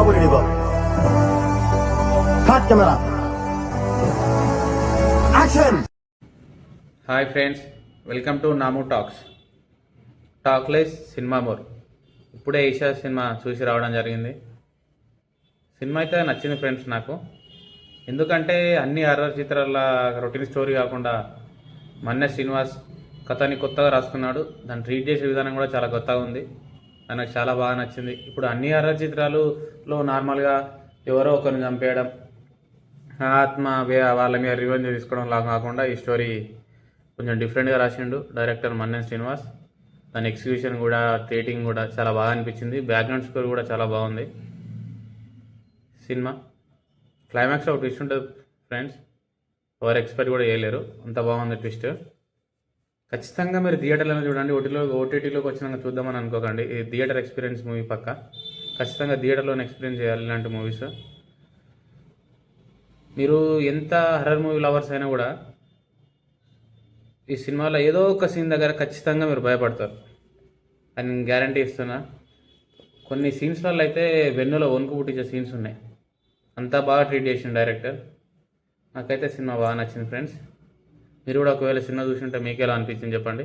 बोलिनी बाबू cut camera action. Hi friends, welcome to నాము talkies cinema more. ఇప్పుడే Eesha cinema చూసి రావడం జరిగింది. సినిమా అయితే నచ్చింది ఫ్రెండ్స్ నాకు. ఎందుకంటే అన్ని హర్రర్ చిత్రాల రొటీన్ స్టోరీ కాకుండా మన్నె శ్రీనివాస్ కథని కొత్తగా రాసుకున్నాడు. దాన్ని ట్రీట్ చేసే విధానం కూడా చాలా కొత్తగా ఉంది. నాకు చాలా బాగా నచ్చింది. ఇప్పుడు అన్ని హర్రర్ చిత్రాలలో నార్మల్గా ఎవరో ఒకరిని చంపేయడం, ఆత్మ వాళ్ళ మీద రివెంజ్ తీసుకోవడం లాగా కాకుండా ఈ స్టోరీ కొంచెం డిఫరెంట్గా రాసిండు డైరెక్టర్ మన్నె శ్రీనివాస్. దాని ఎగ్జిక్యూషన్ కూడా, రేటింగ్ కూడా చాలా బాగా అనిపించింది. బ్యాక్గ్రౌండ్ స్కోర్ కూడా చాలా బాగుంది. సినిమా క్లైమాక్స్లో ఒక ట్విస్ట్ ఉంటుంది ఫ్రెండ్స్, ఎవరు ఎక్స్పెక్ట్ కూడా చేయలేరు, అంత బాగుంది ట్విస్ట్. ఖచ్చితంగా మీరు థియేటర్లో చూడండి. ఓటీటీలోకి వచ్చినాక చూద్దామని అనుకోకండి. ఈ థియేటర్ ఎక్స్పీరియన్స్ మూవీ పక్క ఖచ్చితంగా థియేటర్లోనే ఎక్స్పీరియన్స్ చేయాలి ఇలాంటి మూవీస్. మీరు ఎంత హర్రర్ మూవీ లవర్స్ అయినా కూడా ఈ సినిమాలో ఏదో ఒక సీన్ దగ్గర ఖచ్చితంగా మీరు భయపడతారు అని నేను గ్యారంటీ ఇస్తున్నా. కొన్ని సీన్స్లలో అయితే వెన్నులో వణుకు పుట్టించే సీన్స్ ఉన్నాయి. అంతా బాగా ట్రీట్ చేసిన డైరెక్టర్. నాకైతే సినిమా బాగా నచ్చింది ఫ్రెండ్స్. మీరు కూడా ఒకవేళ సినిమా చూసింటే మీకు ఎలా అనిపించింది చెప్పండి,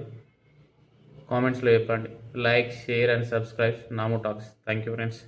కామెంట్స్లో చెప్పండి. లైక్, షేర్ అండ్ సబ్స్క్రైబ్ నాము టాక్స్. Thank you friends.